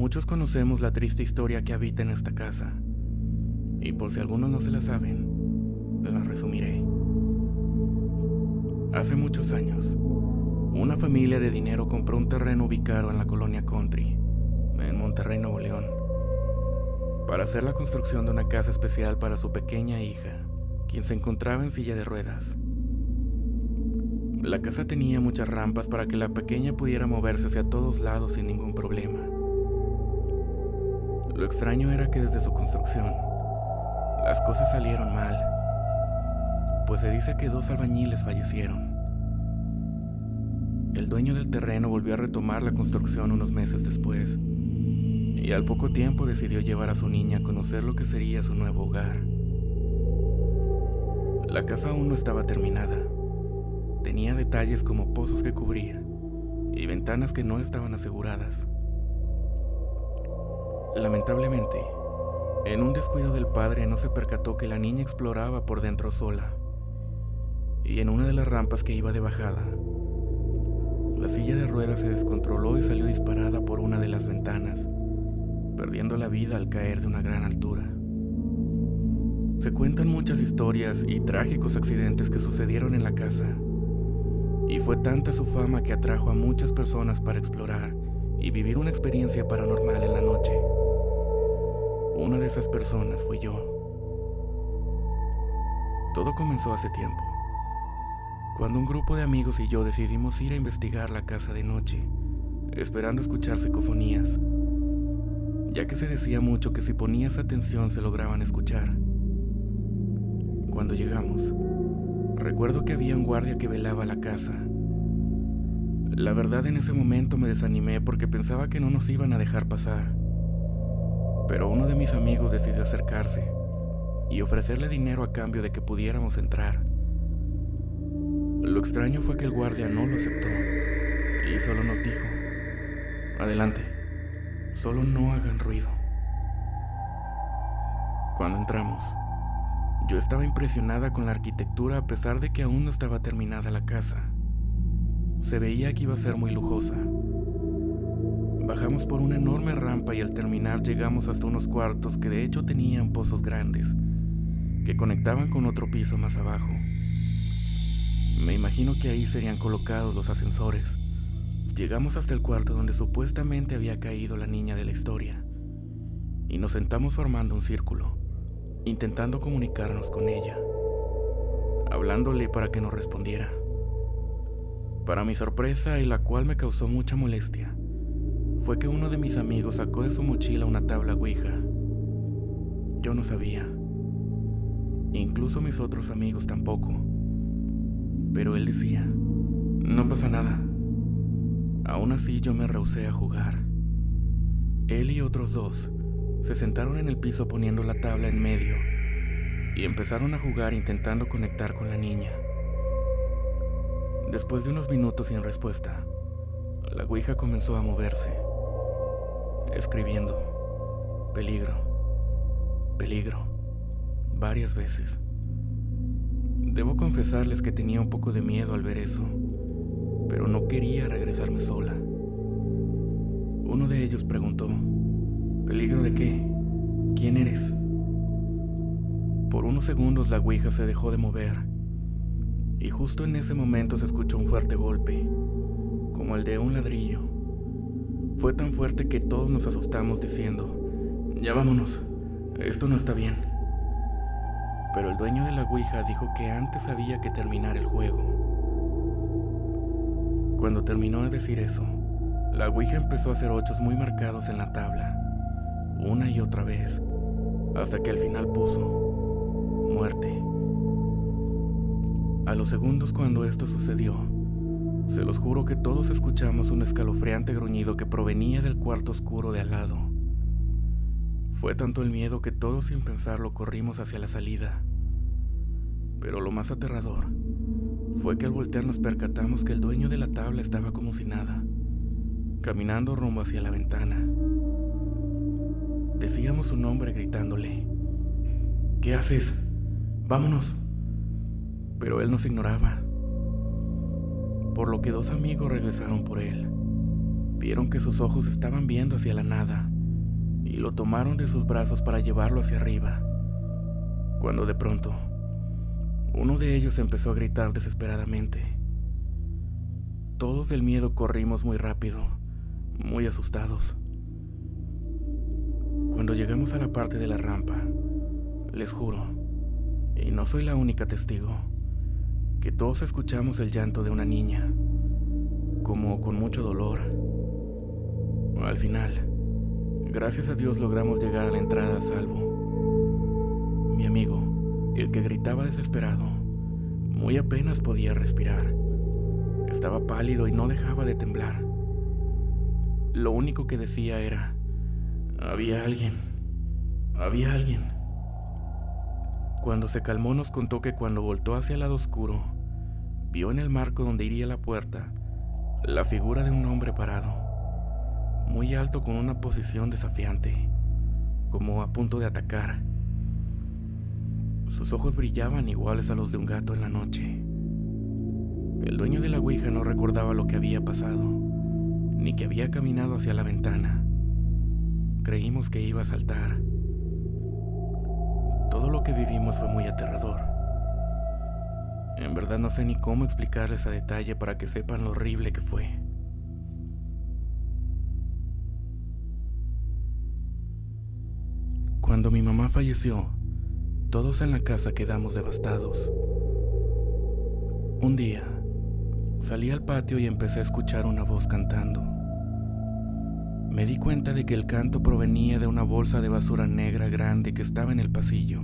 Muchos conocemos la triste historia que habita en esta casa, y por si algunos no se la saben, la resumiré. Hace muchos años, una familia de dinero compró un terreno ubicado en la colonia Country, en Monterrey, Nuevo León, para hacer la construcción de una casa especial para su pequeña hija, quien se encontraba en silla de ruedas. La casa tenía muchas rampas para que la pequeña pudiera moverse hacia todos lados sin ningún problema. Lo extraño era que desde su construcción, las cosas salieron mal, pues se dice que 2 albañiles fallecieron. El dueño del terreno volvió a retomar la construcción unos meses después, y al poco tiempo decidió llevar a su niña a conocer lo que sería su nuevo hogar. La casa aún no estaba terminada. Tenía detalles como pozos que cubrir y ventanas que no estaban aseguradas. Lamentablemente, en un descuido del padre no se percató que la niña exploraba por dentro sola, y en una de las rampas que iba de bajada, la silla de ruedas se descontroló y salió disparada por una de las ventanas, perdiendo la vida al caer de una gran altura. Se cuentan muchas historias y trágicos accidentes que sucedieron en la casa, y fue tanta su fama que atrajo a muchas personas para explorar y vivir una experiencia paranormal en la noche. Una de esas personas fui yo. Todo comenzó hace tiempo, cuando un grupo de amigos y yo decidimos ir a investigar la casa de noche, esperando escuchar psicofonías, ya que se decía mucho que si ponías atención se lograban escuchar. Cuando llegamos, recuerdo que había un guardia que velaba la casa. La verdad, en ese momento me desanimé porque pensaba que no nos iban a dejar pasar. Pero uno de mis amigos decidió acercarse y ofrecerle dinero a cambio de que pudiéramos entrar. Lo extraño fue que el guardia no lo aceptó y solo nos dijo: adelante, solo no hagan ruido. Cuando entramos, yo estaba impresionada con la arquitectura a pesar de que aún no estaba terminada la casa. Se veía que iba a ser muy lujosa. Bajamos por una enorme rampa y al terminar llegamos hasta unos cuartos que de hecho tenían pozos grandes, que conectaban con otro piso más abajo. Me imagino que ahí serían colocados los ascensores. Llegamos hasta el cuarto donde supuestamente había caído la niña de la historia, y nos sentamos formando un círculo, intentando comunicarnos con ella, hablándole para que nos respondiera. Para mi sorpresa, y la cual me causó mucha molestia, fue que uno de mis amigos sacó de su mochila una tabla Ouija. Yo no sabía, incluso mis otros amigos tampoco, pero él decía: no pasa nada. Aún así yo me rehusé a jugar. Él y otros 2 se sentaron en el piso poniendo la tabla en medio y empezaron a jugar intentando conectar con la niña. Después de unos minutos sin respuesta, la Ouija comenzó a moverse, escribiendo: peligro, peligro, varias veces. Debo confesarles que tenía un poco de miedo al ver eso, pero no quería regresarme sola. Uno de ellos preguntó: ¿peligro de qué? ¿Quién eres? Por unos segundos la Ouija se dejó de mover, y justo en ese momento se escuchó un fuerte golpe, como el de un ladrillo. Fue tan fuerte que todos nos asustamos diciendo: ya vámonos, esto no está bien. Pero el dueño de la Ouija dijo que antes había que terminar el juego. Cuando terminó de decir eso, la Ouija empezó a hacer hoyos muy marcados en la tabla, una y otra vez, hasta que al final puso: muerte. A los segundos cuando esto sucedió, se los juro que todos escuchamos un escalofriante gruñido que provenía del cuarto oscuro de al lado. Fue tanto el miedo que todos sin pensarlo corrimos hacia la salida. Pero lo más aterrador fue que al voltear nos percatamos que el dueño de la tabla estaba como si nada, caminando rumbo hacia la ventana. Decíamos su nombre gritándole: ¿qué haces? ¡Vámonos! Pero él nos ignoraba, por lo que 2 amigos regresaron por él. Vieron que sus ojos estaban viendo hacia la nada y lo tomaron de sus brazos para llevarlo hacia arriba, cuando de pronto uno de ellos empezó a gritar desesperadamente. Todos del miedo corrimos muy rápido, muy asustados. Cuando llegamos a la parte de la rampa, les juro, y no soy la única testigo, que todos escuchamos el llanto de una niña, como con mucho dolor. Al final, gracias a Dios logramos llegar a la entrada a salvo. Mi amigo, el que gritaba desesperado, muy apenas podía respirar. Estaba pálido y no dejaba de temblar. Lo único que decía era: había alguien. Cuando se calmó nos contó que cuando voltó hacia el lado oscuro, vio en el marco donde iría la puerta la figura de un hombre parado, muy alto, con una posición desafiante, como a punto de atacar. Sus ojos brillaban iguales a los de un gato en la noche. El dueño de la ouija no recordaba lo que había pasado, ni que había caminado hacia la ventana. Creímos que iba a saltar. Todo lo que vivimos fue muy aterrador. En verdad no sé ni cómo explicarles a detalle para que sepan lo horrible que fue. Cuando mi mamá falleció, todos en la casa quedamos devastados. Un día, salí al patio y empecé a escuchar una voz cantando. Me di cuenta de que el canto provenía de una bolsa de basura negra grande que estaba en el pasillo.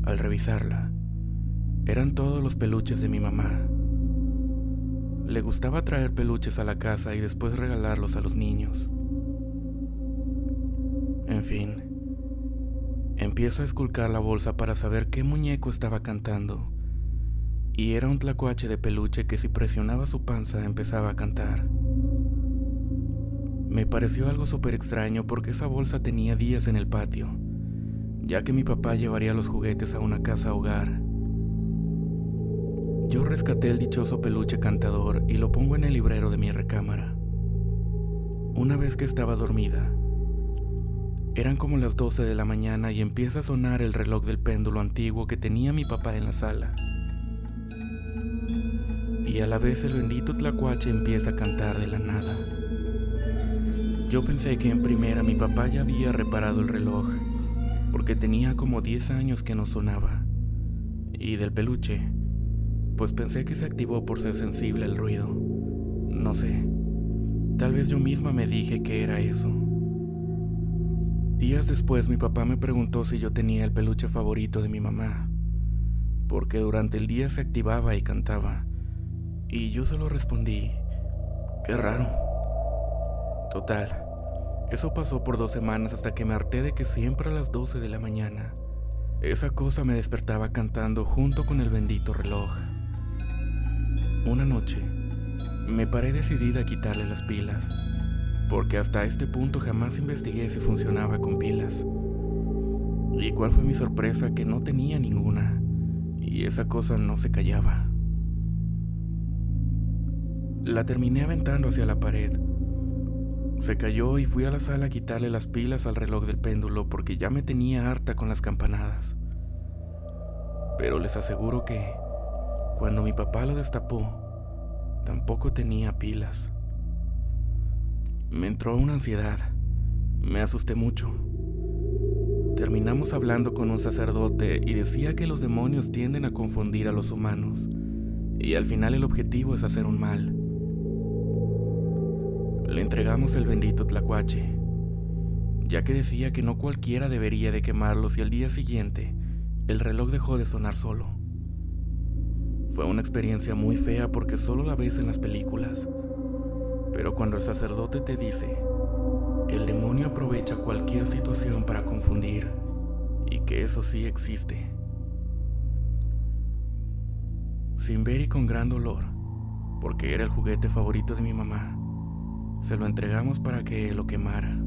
Al revisarla, eran todos los peluches de mi mamá. Le gustaba traer peluches a la casa y después regalarlos a los niños. En fin, empiezo a esculcar la bolsa para saber qué muñeco estaba cantando. Y era un tlacuache de peluche que si presionaba su panza empezaba a cantar. Me pareció algo súper extraño porque esa bolsa tenía días en el patio, ya que mi papá llevaría los juguetes a una casa hogar. Yo rescaté el dichoso peluche cantador y lo pongo en el librero de mi recámara. Una vez que estaba dormida, eran como las 12 de la mañana y empieza a sonar el reloj del péndulo antiguo que tenía mi papá en la sala. Y a la vez el bendito tlacuache empieza a cantar de la nada. Yo pensé que en primera mi papá ya había reparado el reloj, porque tenía como 10 años que no sonaba. Y del peluche, pues pensé que se activó por ser sensible al ruido. No sé, tal vez yo misma me dije que era eso. Días después mi papá me preguntó si yo tenía el peluche favorito de mi mamá, porque durante el día se activaba y cantaba. Y yo solo respondí: qué raro. Total, eso pasó por 2 semanas hasta que me harté de que siempre a las 12 de la mañana esa cosa me despertaba cantando junto con el bendito reloj. Una noche me paré decidida a quitarle las pilas, porque hasta este punto jamás investigué si funcionaba con pilas. ¿Y cuál fue mi sorpresa? Que no tenía ninguna, y esa cosa no se callaba. La terminé aventando hacia la pared. Se cayó y fui a la sala a quitarle las pilas al reloj del péndulo porque ya me tenía harta con las campanadas. Pero les aseguro que, cuando mi papá lo destapó, tampoco tenía pilas. Me entró una ansiedad. Me asusté mucho. Terminamos hablando con un sacerdote y decía que los demonios tienden a confundir a los humanos, y al final el objetivo es hacer un mal. Le entregamos el bendito tlacuache, ya que decía que no cualquiera debería de quemarlos, y al día siguiente el reloj dejó de sonar solo. Fue una experiencia muy fea porque solo la ves en las películas, pero cuando el sacerdote te dice: el demonio aprovecha cualquier situación para confundir, y que eso sí existe. Sin ver y con gran dolor, porque era el juguete favorito de mi mamá, se lo entregamos para que lo quemara.